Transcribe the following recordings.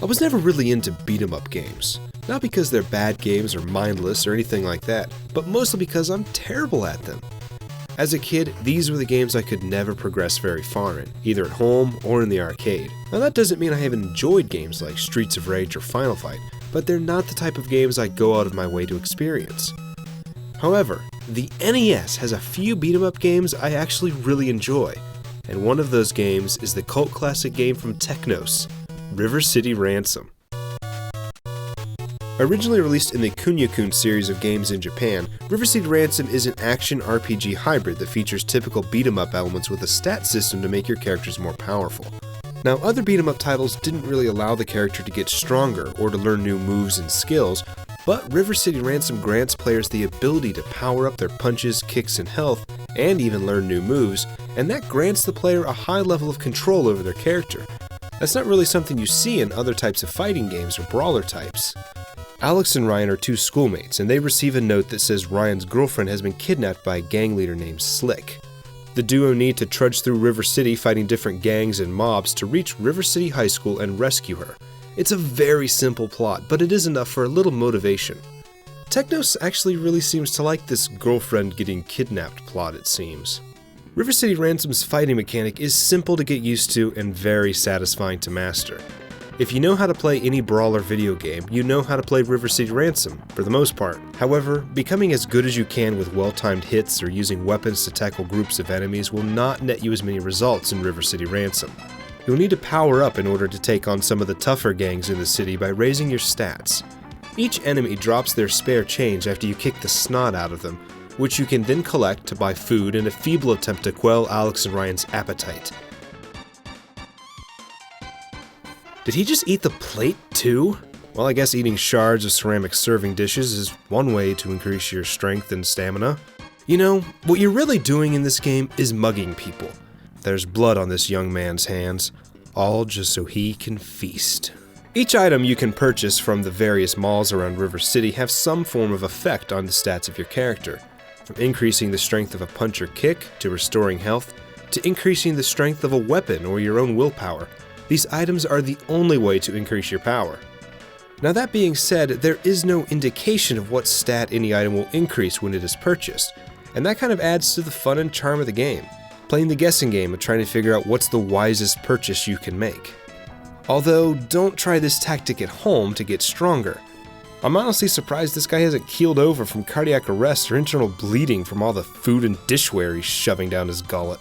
I was never really into beat-em-up games. Not because they're bad games or mindless or anything like that, but mostly because I'm terrible at them. As a kid, these were the games I could never progress very far in, either at home or in the arcade. Now that doesn't mean I haven't enjoyed games like Streets of Rage or Final Fight, but they're not the type of games I go out of my way to experience. However, the NES has a few beat-em-up games I actually really enjoy, and one of those games is the cult classic game from Technos, City Ransom. Originally released in the Kunio-Kun series of games in Japan, City Ransom is an action RPG hybrid that features typical beat-em-up elements with a stat system to make your characters more powerful. Now, other beat-em-up titles didn't really allow the character to get stronger or to learn new moves and skills, but City Ransom grants players the ability to power up their punches, kicks, and health, and even learn new moves, and that grants the player a high level of control over their character. That's not really something you see in other types of fighting games or brawler types. Alex and Ryan are two schoolmates, and they receive a note that says Ryan's girlfriend has been kidnapped by a gang leader named Slick. The duo need to trudge through River City fighting different gangs and mobs to reach River City High School and rescue her. It's a very simple plot, but it is enough for a little motivation. Technos actually really seems to like this girlfriend getting kidnapped plot, it seems. City Ransom's fighting mechanic is simple to get used to and very satisfying to master. If you know how to play any brawler video game, you know how to play City Ransom, for the most part. However, becoming as good as you can with well-timed hits or using weapons to tackle groups of enemies will not net you as many results in City Ransom. You'll need to power up in order to take on some of the tougher gangs in the city by raising your stats. Each enemy drops their spare change after you kick the snot out of them, which you can then collect to buy food in a feeble attempt to quell Alex and Ryan's appetite. Did he just eat the plate too? Well, I guess eating shards of ceramic serving dishes is one way to increase your strength and stamina. You know, what you're really doing in this game is mugging people. There's blood on this young man's hands, all just so he can feast. Each item you can purchase from the various malls around River City have some form of effect on the stats of your character, from increasing the strength of a punch or kick, to restoring health, to increasing the strength of a weapon or your own willpower. These items are the only way to increase your power. Now that being said, there is no indication of what stat any item will increase when it is purchased, and that kind of adds to the fun and charm of the game, playing the guessing game of trying to figure out what's the wisest purchase you can make. Although, don't try this tactic at home to get stronger. I'm honestly surprised this guy hasn't keeled over from cardiac arrest or internal bleeding from all the food and dishware he's shoving down his gullet.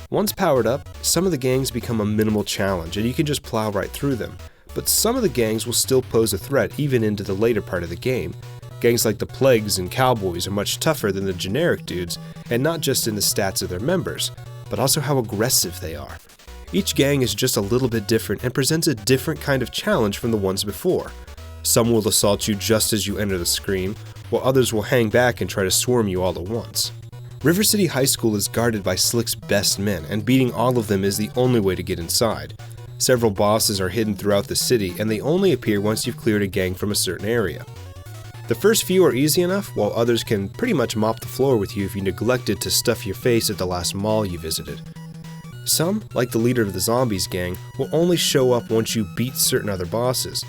Once powered up, some of the gangs become a minimal challenge and you can just plow right through them, but some of the gangs will still pose a threat even into the later part of the game. Gangs like the Plagues and Cowboys are much tougher than the generic dudes, and not just in the stats of their members, but also how aggressive they are. Each gang is just a little bit different and presents a different kind of challenge from the ones before. Some will assault you just as you enter the screen, while others will hang back and try to swarm you all at once. River City High School is guarded by Slick's best men, and beating all of them is the only way to get inside. Several bosses are hidden throughout the city, and they only appear once you've cleared a gang from a certain area. The first few are easy enough, while others can pretty much mop the floor with you if you neglected to stuff your face at the last mall you visited. Some, like the leader of the Zombies gang, will only show up once you beat certain other bosses,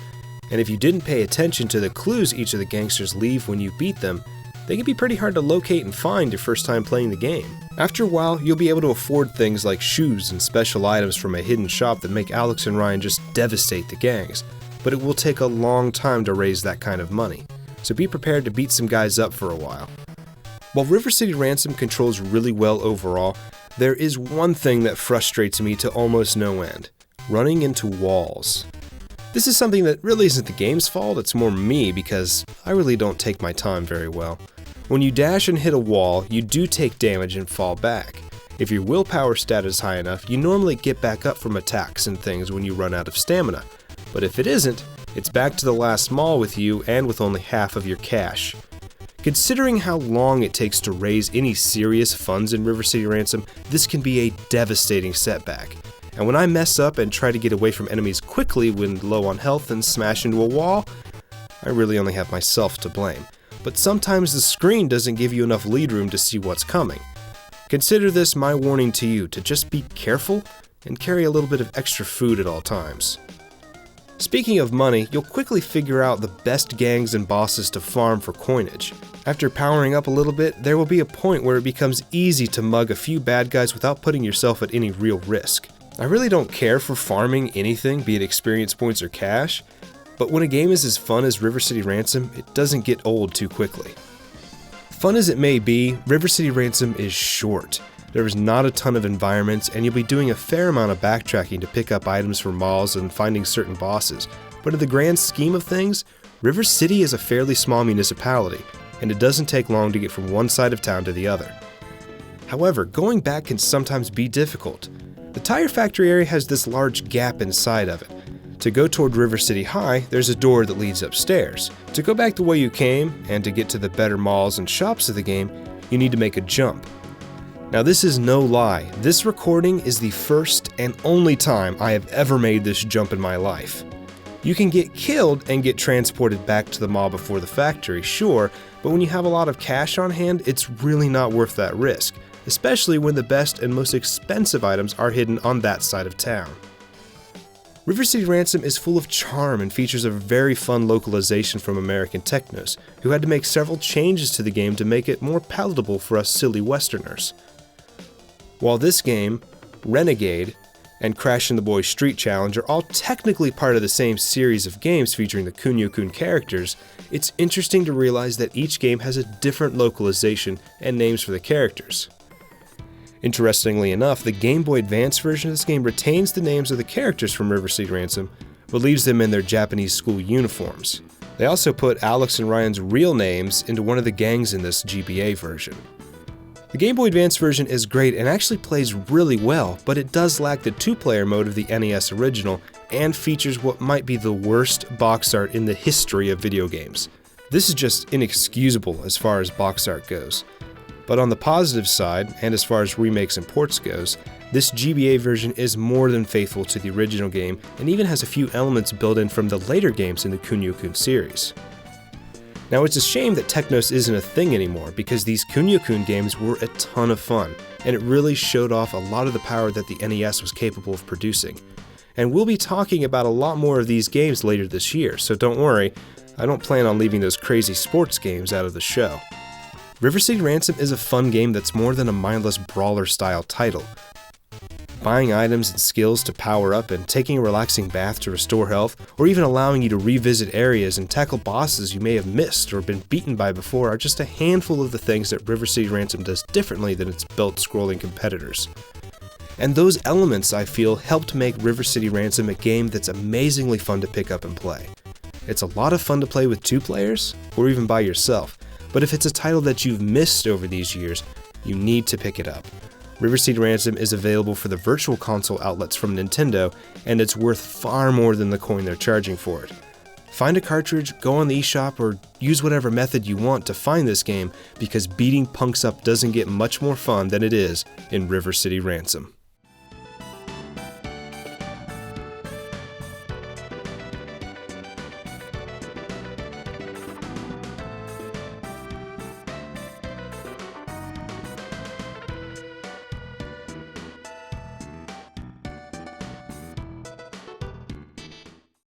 and if you didn't pay attention to the clues each of the gangsters leave when you beat them, they can be pretty hard to locate and find your first time playing the game. After a while, you'll be able to afford things like shoes and special items from a hidden shop that make Alex and Ryan just devastate the gangs, but it will take a long time to raise that kind of money, so be prepared to beat some guys up for a while. While City Ransom controls really well overall, there is one thing that frustrates me to almost no end: running into walls. This is something that really isn't the game's fault, it's more me because I really don't take my time very well. When you dash and hit a wall, you do take damage and fall back. If your willpower stat is high enough, you normally get back up from attacks and things when you run out of stamina. But if it isn't, it's back to the last mall with you and with only half of your cash. Considering how long it takes to raise any serious funds in City Ransom, this can be a devastating setback. And when I mess up and try to get away from enemies quickly when low on health and smash into a wall, I really only have myself to blame. But sometimes the screen doesn't give you enough lead room to see what's coming. Consider this my warning to you to just be careful and carry a little bit of extra food at all times. Speaking of money, you'll quickly figure out the best gangs and bosses to farm for coinage. After powering up a little bit, there will be a point where it becomes easy to mug a few bad guys without putting yourself at any real risk. I really don't care for farming anything, be it experience points or cash, but when a game is as fun as River City Ransom, it doesn't get old too quickly. Fun as it may be, River City Ransom is short. There is not a ton of environments, and you'll be doing a fair amount of backtracking to pick up items from malls and finding certain bosses. But in the grand scheme of things, River City is a fairly small municipality, and it doesn't take long to get from one side of town to the other. However, going back can sometimes be difficult. The tire factory area has this large gap inside of it. To go toward River City High, there's a door that leads upstairs. To go back the way you came, and to get to the better malls and shops of the game, you need to make a jump. Now this is no lie, this recording is the first and only time I have ever made this jump in my life. You can get killed and get transported back to the mall before the factory, sure, but when you have a lot of cash on hand, it's really not worth that risk, especially when the best and most expensive items are hidden on that side of town. River City Ransom is full of charm and features a very fun localization from American Technos, who had to make several changes to the game to make it more palatable for us silly Westerners. While this game, Renegade, and Crashin' the Boys Street Challenge are all technically part of the same series of games featuring the Kunio-Kun characters, it's interesting to realize that each game has a different localization and names for the characters. Interestingly enough, the Game Boy Advance version of this game retains the names of the characters from River City Ransom, but leaves them in their Japanese school uniforms. They also put Alex and Ryan's real names into one of the gangs in this GBA version. The Game Boy Advance version is great and actually plays really well, but it does lack the two-player mode of the NES original and features what might be the worst box art in the history of video games. This is just inexcusable as far as box art goes. But on the positive side, and as far as remakes and ports goes, this GBA version is more than faithful to the original game and even has a few elements built in from the later games in the Kunio-Kun series. Now it's a shame that Technos isn't a thing anymore because these Kunio-Kun games were a ton of fun, and it really showed off a lot of the power that the NES was capable of producing. And we'll be talking about a lot more of these games later this year, so don't worry, I don't plan on leaving those crazy sports games out of the show. River City Ransom is a fun game that's more than a mindless brawler-style title. Buying items and skills to power up and taking a relaxing bath to restore health, or even allowing you to revisit areas and tackle bosses you may have missed or been beaten by before are just a handful of the things that River City Ransom does differently than its belt-scrolling competitors. And those elements, I feel, helped make River City Ransom a game that's amazingly fun to pick up and play. It's a lot of fun to play with two players, or even by yourself, but if it's a title that you've missed over these years, you need to pick it up. River City Ransom is available for the Virtual Console outlets from Nintendo, and it's worth far more than the coin they're charging for it. Find a cartridge, go on the eShop, or use whatever method you want to find this game, because beating punks up doesn't get much more fun than it is in River City Ransom.